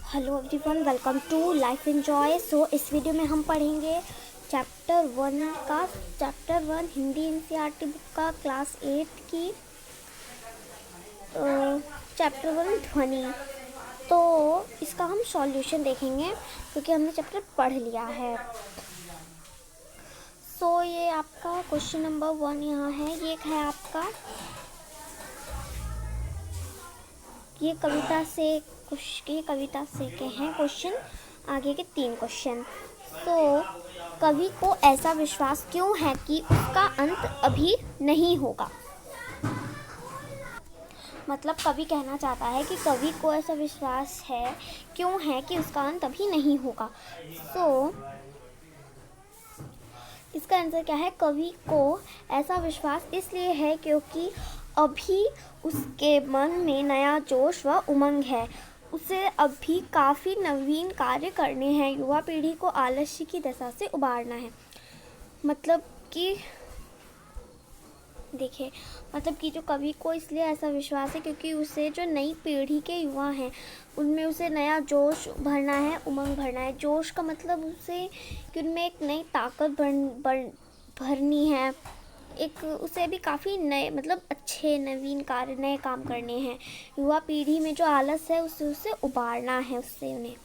Hello everyone, welcome to life enjoy. So इस video में हम पढ़ेंगे चैप्टर 1 हिंदी एनसीईआरटी बुक का क्लास 8 की चैप्टर 1 ध्वनि। तो इसका हम सॉल्यूशन देखेंगे क्योंकि हमने चैप्टर पढ़ लिया है। सो ये आपका क्वेश्चन नंबर 1 यहाँ है। ये है आपका, ये कविता से के हैं क्वेश्चन, आगे के 3 क्वेश्चन। तो कवि को ऐसा विश्वास क्यों है कि उसका अंत अभी नहीं होगा। मतलब कवि कहना चाहता है कि कवि को ऐसा विश्वास है क्यों है कि उसका अंत अभी नहीं होगा। तो इसका आंसर क्या है? कवि को ऐसा विश्वास इसलिए है क्योंकि अभी उसके मन में नया जोश व उमंग है। उसे अभी काफ़ी नवीन कार्य करने हैं। युवा पीढ़ी को आलस्य की दशा से उबारना है। मतलब कि देखिए, जो कवि को इसलिए ऐसा विश्वास है क्योंकि उसे जो नई पीढ़ी के युवा हैं उनमें उसे नया जोश भरना है, उमंग भरना है। जोश का मतलब उसे कि उनमें एक नई ताकत भरनी है। एक उसे भी काफ़ी नए अच्छे नवीन कार्य, नए काम करने हैं। युवा पीढ़ी में जो आलस है उसे उबारना है, उससे उन्हें।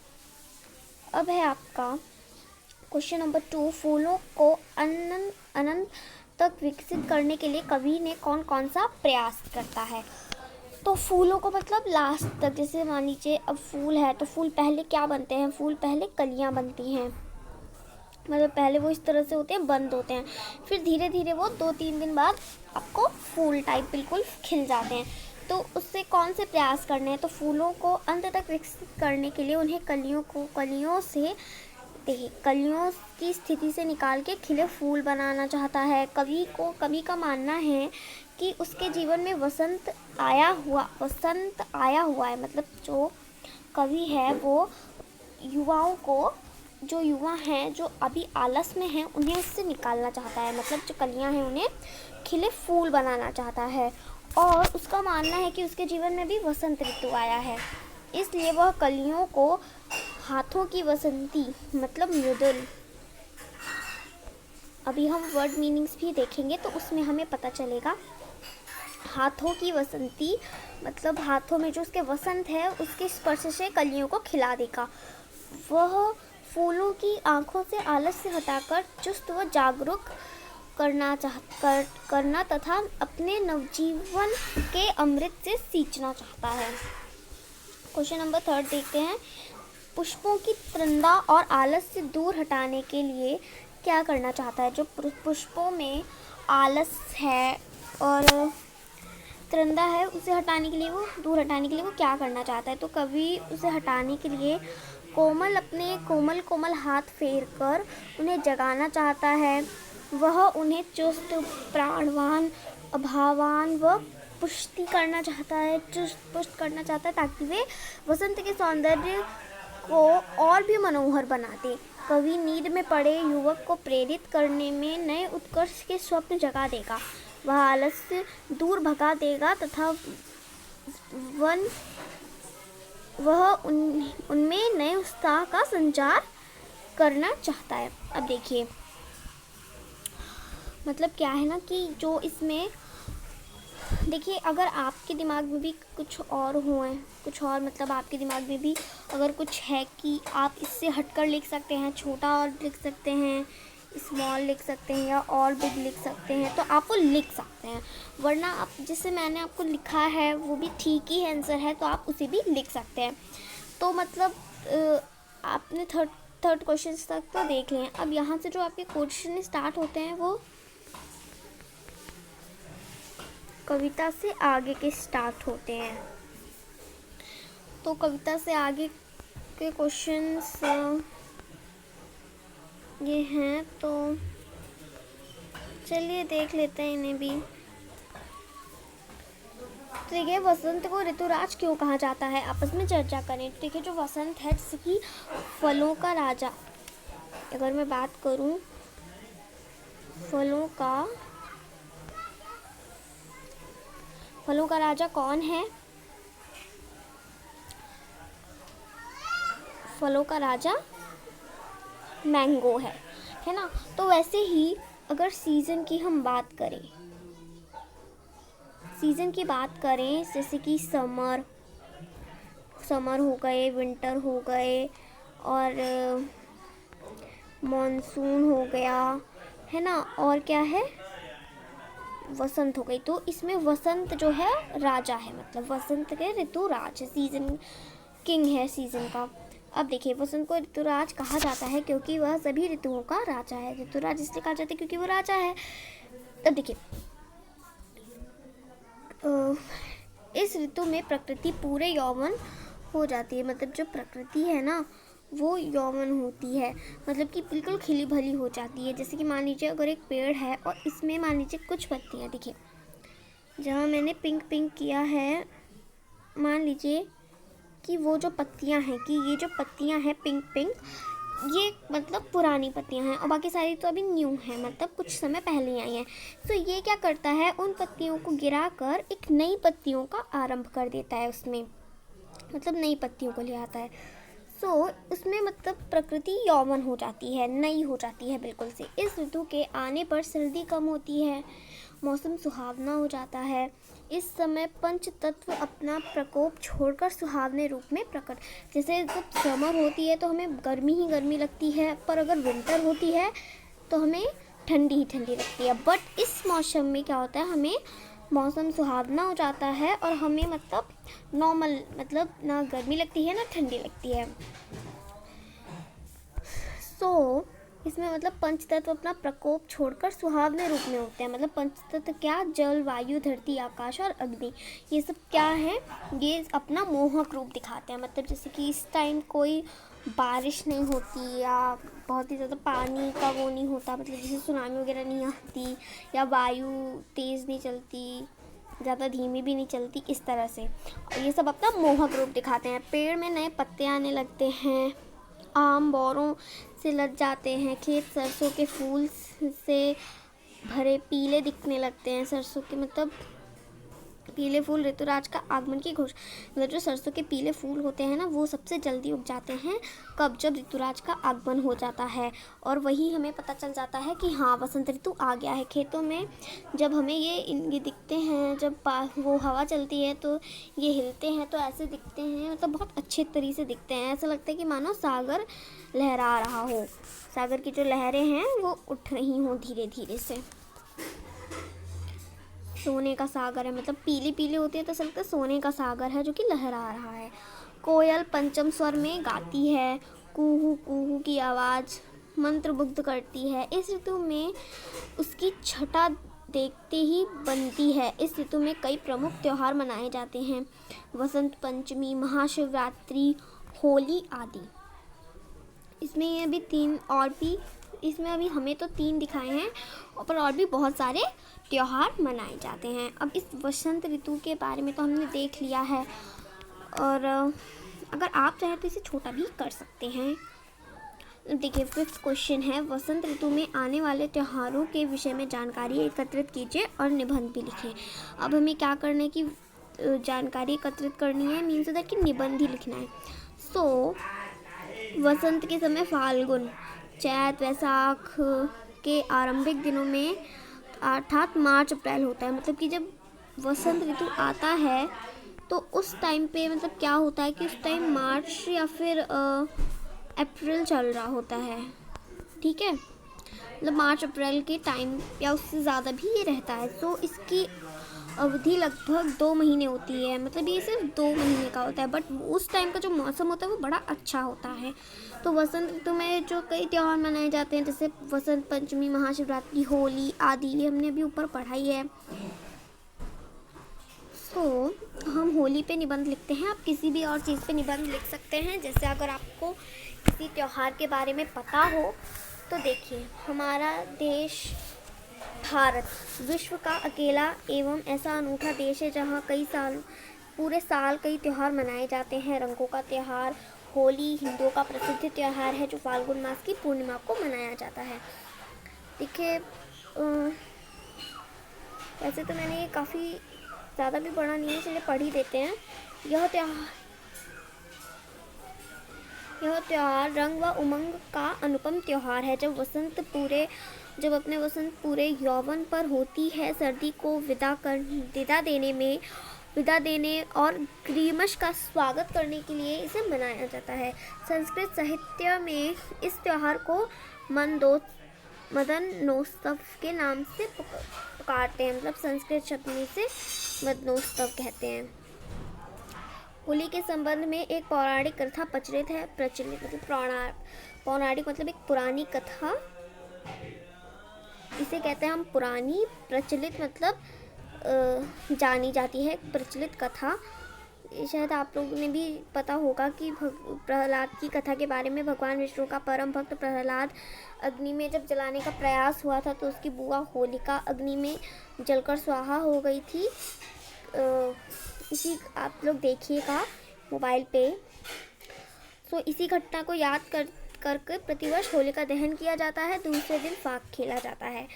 अब है आपका क्वेश्चन नंबर 2। फूलों को अनंत तक विकसित करने के लिए कवि ने कौन कौन सा प्रयास करता है। तो फूलों को लास्ट तक, जैसे मान लीजिए अब फूल है तो फूल पहले क्या बनते हैं? फूल पहले कलियां बनती हैं। पहले वो इस तरह से होते हैं, बंद होते हैं, फिर धीरे धीरे वो 2-3 दिन बाद आपको फूल टाइप बिल्कुल खिल जाते हैं। तो उससे कौन से प्रयास करने हैं? तो फूलों को अंत तक विकसित करने के लिए उन्हें कलियों की स्थिति से निकाल के खिले फूल बनाना चाहता है। कवि का मानना है कि उसके जीवन में वसंत आया हुआ है। जो कवि है वो जो युवा हैं जो अभी आलस में हैं उन्हें उससे निकालना चाहता है। जो कलियां हैं उन्हें खिले फूल बनाना चाहता है। और उसका मानना है कि उसके जीवन में भी वसंत ऋतु आया है, इसलिए वह कलियों को हाथों की वसंती मृदुल। अभी हम वर्ड मीनिंग्स भी देखेंगे तो उसमें हमें पता चलेगा। हाथों की वसंती हाथों में जो उसके वसंत है उसके स्पर्श से कलियों को खिला देगा। वह फूलों की आंखों से आलस्य हटाकर चुस्त व जागरूक करना तथा अपने नवजीवन के अमृत से सींचना चाहता है। क्वेश्चन नंबर 3 देखते हैं। पुष्पों की त्रंदा और आलस्य दूर हटाने के लिए क्या करना चाहता है? जो पुष्पों में आलस है और त्रंदा है उसे हटाने के लिए, दूर हटाने के लिए वो क्या करना चाहता है? तो कवि उसे हटाने के लिए अपने कोमल हाथ फेर कर उन्हें जगाना चाहता है। वह उन्हें चुस्त, प्राणवान, अभावान व पुष्ट करना चाहता है ताकि वे वसंत के सौंदर्य को और भी मनोहर बना दे। कवि नींद में पड़े युवक को प्रेरित करने में नए उत्कर्ष के स्वप्न जगा देगा। वह आलस्य दूर भगा देगा तथा वह उनमें नए उत्साह का संचार करना चाहता है। अब देखिए क्या है ना कि जो इसमें देखिए, अगर आपके दिमाग में भी कुछ और आपके दिमाग में भी अगर कुछ है कि आप इससे हटकर लिख सकते हैं, छोटा और लिख सकते हैं, स्मॉल लिख सकते हैं या और बिग लिख सकते हैं, तो आप वो लिख सकते हैं। वरना आप जिससे मैंने आपको लिखा है वो भी ठीक ही आंसर है तो आप उसे भी लिख सकते हैं। तो आपने थर्ड क्वेश्चन तक तो देख लें। अब यहाँ से जो आपके क्वेश्चन स्टार्ट होते हैं वो कविता से आगे के स्टार्ट होते हैं। तो कविता से आगे के क्वेश्चंस ये हैं, तो चलिए देख लेते हैं इन्हें भी। तो देखिए, वसंत को ऋतुराज क्यों कहा जाता है? आपस में चर्चा करें। तो देखिए, जो वसंत है जैसे कि फलों का राजा, अगर मैं बात करूं फलों का राजा कौन है? फलों का राजा मैंगो है ना। तो वैसे ही अगर सीज़न की हम बात करें, जैसे कि समर हो गए, विंटर हो गए और मॉनसून हो गया, है ना, और क्या है, वसंत हो गई। तो इसमें वसंत जो है राजा है, मतलब वसंत के ऋतुराज, सीजन किंग है सीजन का। अब देखिए, वसंत को ऋतुराज कहा जाता है क्योंकि वह सभी ऋतुओं का राजा है। ऋतुराज इसलिए कहा जाता है क्योंकि वो राजा है। अब देखिए, इस ऋतु में प्रकृति पूरे यौवन हो जाती है, मतलब जो प्रकृति है ना वो यौवन होती है, मतलब कि बिल्कुल खिली भली हो जाती है। जैसे कि मान लीजिए अगर एक पेड़ है और इसमें मान लीजिए कुछ पत्तियां, देखिए जहाँ मैंने पिंक पिंक किया है, मान लीजिए कि वो जो पत्तियां हैं, कि ये जो पत्तियां हैं पिंक पिंक, ये मतलब पुरानी पत्तियां हैं और बाकी सारी तो अभी न्यू हैं, मतलब कुछ समय पहले आई हैं। तो ये क्या करता है, उन पत्तियों को गिराकर एक नई पत्तियों का आरंभ कर देता है, उसमें मतलब नई पत्तियों को ले आता है। सो उसमें मतलब प्रकृति यौवन हो जाती है, नई हो जाती है बिल्कुल से। इस ऋतु के आने पर सर्दी कम होती है, मौसम सुहावना हो जाता है। इस समय पंच तत्व अपना प्रकोप छोड़कर सुहावने रूप में प्रकट, जैसे जब समर होती है तो हमें गर्मी ही गर्मी लगती है, पर अगर विंटर होती है तो हमें ठंडी ही ठंडी लगती है। बट इस मौसम में क्या होता है, हमें मौसम सुहावना हो जाता है और हमें मतलब नॉर्मल, मतलब ना गर्मी लगती है ना ठंडी लगती है। सो इसमें मतलब पंचतत्व अपना प्रकोप छोड़कर सुहावने रूप में होते हैं। मतलब पंचतत्व क्या, जल, वायु, धरती, आकाश और अग्नि, ये सब क्या है, ये अपना मोहक रूप दिखाते हैं। मतलब जैसे कि इस टाइम कोई बारिश नहीं होती या बहुत ही ज़्यादा पानी का वो नहीं होता, मतलब जैसे सुनामी वगैरह नहीं आती, या वायु तेज़ नहीं चलती, ज़्यादा धीमी भी नहीं चलती, इस तरह से ये सब अपना मोहक रूप दिखाते हैं। पेड़ में नए पत्ते आने लगते हैं, आम बोरों से लद जाते हैं, खेत सरसों के फूल से भरे पीले दिखने लगते हैं। सरसों के मतलब पीले फूल ऋतुराज का आगमन की घोषणा, मतलब जो सरसों के पीले फूल होते हैं ना वो सबसे जल्दी उग जाते हैं, कब, जब ऋतुराज का आगमन हो जाता है। और वही हमें पता चल जाता है कि हाँ वसंत ऋतु आ गया है। खेतों में जब हमें ये दिखते हैं, जब वो हवा चलती है तो ये हिलते हैं, तो ऐसे दिखते हैं, मतलब बहुत अच्छे तरीके से दिखते हैं। ऐसा लगता है कि मानो सागर लहरा रहा हो, सागर की जो लहरें हैं वो उठ रही हों धीरे धीरे से। सोने का सागर है, मतलब पीली पीली होती है तो ऐसा लगता है सोने का सागर है जो कि लहरा रहा है। कोयल पंचम स्वर में गाती है, कूहू कूहू की आवाज़ मंत्रमुग्ध करती है। इस ऋतु में उसकी छटा देखते ही बनती है। इस ऋतु में कई प्रमुख त्यौहार मनाए जाते हैं, वसंत पंचमी, महाशिवरात्रि, होली आदि। इसमें ये अभी तीन और भी, इसमें अभी हमें तो 3 दिखाए हैं, पर और भी बहुत सारे त्योहार मनाए जाते हैं। अब इस वसंत ऋतु के बारे में तो हमने देख लिया है, और अगर आप चाहें तो इसे छोटा भी कर सकते हैं। देखिए 5th क्वेश्चन है, वसंत ऋतु में आने वाले त्योहारों के विषय में जानकारी एकत्रित कीजिए और निबंध भी लिखें। अब हमें क्या करना है कि जानकारी एकत्रित करनी है, मीन्स दैट कि निबंध ही लिखना है। सो वसंत के समय फाल्गुन, चैत, वैसाख के आरंभिक दिनों में अर्थात मार्च अप्रैल होता है। मतलब कि जब वसंत ऋतु आता है तो उस टाइम पे मतलब क्या होता है कि उस टाइम मार्च या फिर अप्रैल चल रहा होता है, ठीक है, मतलब मार्च अप्रैल के टाइम या उससे ज़्यादा भी ये रहता है। तो इसकी अवधि लगभग 2 महीने होती है, मतलब ये सिर्फ 2 महीने का होता है, बट उस टाइम का जो मौसम होता है वो बड़ा अच्छा होता है। तो वसंत ऋतु में जो कई त्यौहार मनाए जाते हैं, जैसे वसंत पंचमी, महाशिवरात्रि, होली आदि, ये हमने अभी ऊपर पढ़ाई है। तो हम होली पे निबंध लिखते हैं, आप किसी भी और चीज़ पे निबंध लिख सकते हैं। जैसे अगर आपको किसी त्यौहार के बारे में पता हो तो देखिए, हमारा देश भारत विश्व का अकेला एवं ऐसा अनूठा देश है जहाँ पूरे साल कई त्यौहार मनाए जाते हैं। रंगों का त्यौहार होली हिंदुओं का प्रसिद्ध त्यौहार है जो फाल्गुन मास की पूर्णिमा को मनाया जाता है। देखिए वैसे तो मैंने ये काफ़ी ज़्यादा भी पढ़ा नहीं है, इसलिए पढ़ ही देते हैं। यह त्योहार रंग व उमंग का अनुपम त्योहार है। जब अपने वसंत पूरे यौवन पर होती है, सर्दी को विदा देने और ग्रीष्म का स्वागत करने के लिए इसे मनाया जाता है। संस्कृत साहित्य में इस त्योहार को मदनोत्सव के नाम से पुकारते हैं। मतलब संस्कृत शब्द में से मदनोत्सव कहते हैं। होली के संबंध में एक पौराणिक कथा प्रचलित मतलब पौराणिक मतलब एक पुरानी कथा, इसे कहते हैं हम पुरानी। प्रचलित मतलब जानी जाती है, प्रचलित कथा। शायद आप लोगों ने भी पता होगा कि प्रहलाद की कथा के बारे में। भगवान विष्णु का परम भक्त प्रहलाद अग्नि में जब जलाने का प्रयास हुआ था तो उसकी बुआ होलिका अग्नि में जलकर स्वाहा हो गई थी। इसी आप लोग देखिएगा मोबाइल पे। तो इसी घटना को याद करके प्रतिवर्ष होलिका दहन किया जाता है। दूसरे दिन फाग खेला जाता है।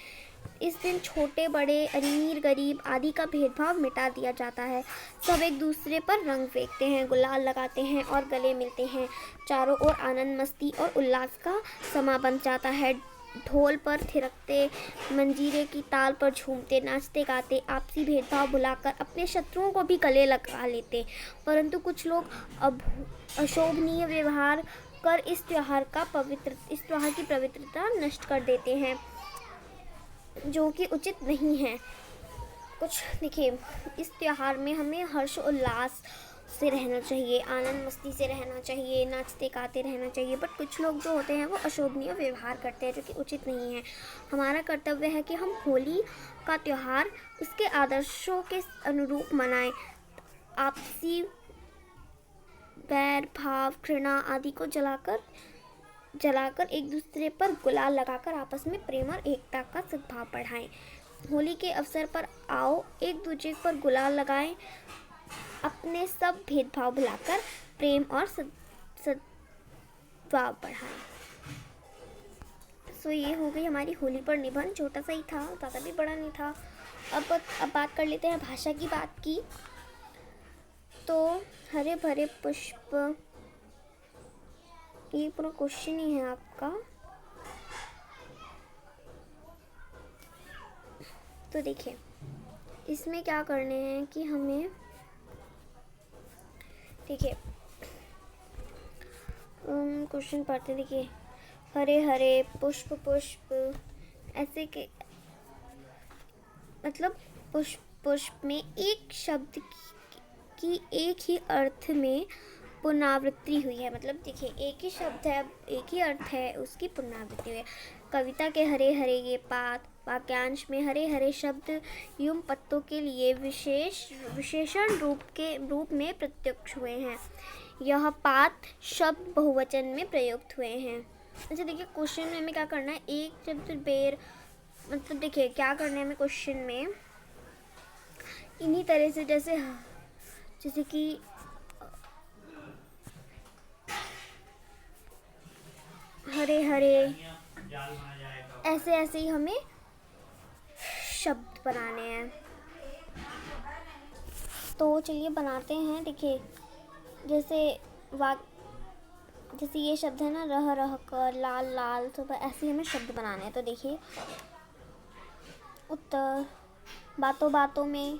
इस दिन छोटे बड़े, अमीर गरीब आदि का भेदभाव मिटा दिया जाता है। सब एक दूसरे पर रंग फेंकते हैं, गुलाल लगाते हैं और गले मिलते हैं। चारों ओर आनंद, मस्ती और उल्लास का समा बन जाता है। ढोल पर थिरकते, मंजीरे की ताल पर झूमते, नाचते गाते, आपसी भेदभाव भुलाकर अपने शत्रुओं को भी गले लगा लेते। परंतु कुछ लोग अशोभनीय व्यवहार कर इस त्योहार की पवित्रता नष्ट कर देते हैं, जो कि उचित नहीं है। कुछ देखिए, इस त्योहार में हमें हर्ष उल्लास से रहना चाहिए, आनंद मस्ती से रहना चाहिए, नाचते गाते रहना चाहिए। बट कुछ लोग जो होते हैं वो अशोभनीय व्यवहार करते हैं, जो कि उचित नहीं है। हमारा कर्तव्य है कि हम होली का त्योहार उसके आदर्शों के अनुरूप मनाएं। आपसी बैर भाव, घृणा आदि को जलाकर एक दूसरे पर गुलाल लगाकर आपस में प्रेम और एकता का सद्भाव बढ़ाएं। होली के अवसर पर आओ एक दूसरे पर गुलाल लगाएं, अपने सब भेदभाव भुलाकर प्रेम और सद्भाव बढ़ाएं। सो ये हो गई हमारी होली पर निबंध। छोटा सा ही था, ज़्यादा भी बड़ा नहीं था। अब बात कर लेते हैं भाषा की बात की। तो हरे भरे पुष्प, ये पूरा क्वेश्चन ही है आपका। तो देखिए, इसमें क्या करने हैं कि हमें देखिए क्वेश्चन पढ़ते। देखिए, हरे हरे पुष्प पुष्प, ऐसे के मतलब पुष्प में एक शब्द की एक ही अर्थ में पुनरावृत्ति हुई है। मतलब देखिए, एक ही शब्द है, एक ही अर्थ है, उसकी पुनरावृत्ति हुई है। कविता के हरे हरे ये पात, वाक्यांश में हरे हरे शब्द यूं पत्तों के लिए विशेषण रूप में प्रत्यक्ष हुए हैं। यह पात शब्द बहुवचन में प्रयुक्त हुए हैं। अच्छा देखिए, क्वेश्चन में हमें क्या करना है, एक शब्द बेर मतलब देखिए क्या करना है हमें क्वेश्चन में, इन्हीं तरह से जैसे कि हरे हरे, ऐसे ही हमें शब्द बनाने हैं। तो चलिए बनाते हैं। देखिए, जैसे ये शब्द है ना, रह रह कर, लाल लाल, तो ऐसे ही हमें शब्द बनाने हैं। तो देखिए, उत्तर, बातों बातों में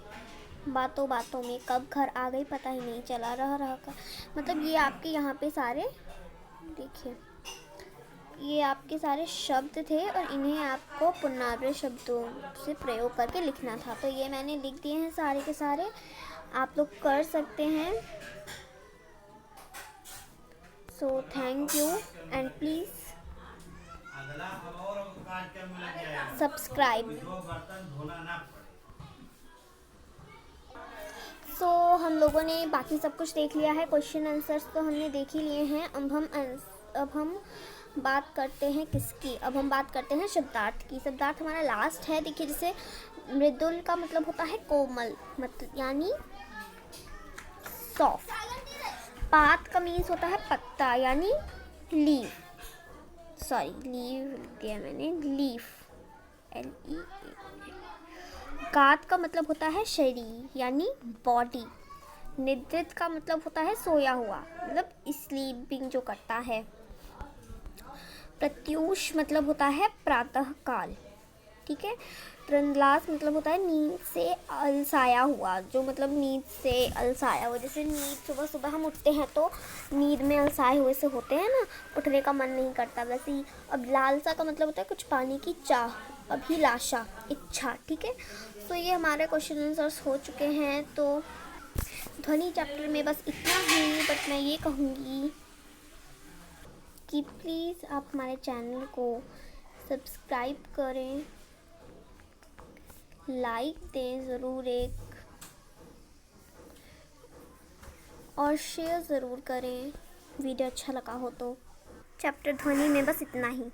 कब घर आ गई पता ही नहीं चला, रह रह कर। मतलब ये आपके यहाँ पे सारे देखिए, ये आपके सारे शब्द थे और इन्हें आपको पुनरावृत्त शब्दों से प्रयोग करके लिखना था। तो ये मैंने लिख दिए हैं सारे के सारे, आप लोग कर सकते हैं। So thank you and please subscribe. So हम लोगों ने बाकी सब कुछ देख लिया है, क्वेश्चन आंसर्स तो हमने देख ही लिए हैं। अब हम बात करते हैं किसकी, अब हम बात करते हैं शब्दार्थ की। शब्दार्थ हमारा लास्ट है। देखिए, जैसे मृदुल का मतलब होता है कोमल, मतलब यानी सॉफ्ट। पात का मीन्स होता है पत्ता, यानी लीव गया मैंने, लीफ, LEAF। गात का मतलब होता है शरीर, यानी बॉडी। निद्रित का मतलब होता है सोया हुआ, मतलब स्लीपिंग जो करता है। प्रत्यूष मतलब होता है प्रातः काल, ठीक है। त्रंदलास मतलब होता है नींद से अलसाया हुआ, जो मतलब नींद से अलसाया हुआ, जैसे नींद सुबह सुबह हम उठते हैं तो नींद में अलसाए हुए से होते हैं ना, उठने का मन नहीं करता, वैसे ही। अब लालसा का मतलब होता है कुछ पाने की चाह, अभिलाषा, इच्छा, ठीक है। तो ये हमारे क्वेश्चन आंसर्स हो चुके हैं। तो ध्वनि चैप्टर में बस इतना ही, बट मैं ये कहूँगी कि प्लीज़ आप हमारे चैनल को सब्सक्राइब करें, लाइक दें ज़रूर एक, और शेयर ज़रूर करें वीडियो अच्छा लगा हो तो। चैप्टर ध्वनि में बस इतना ही।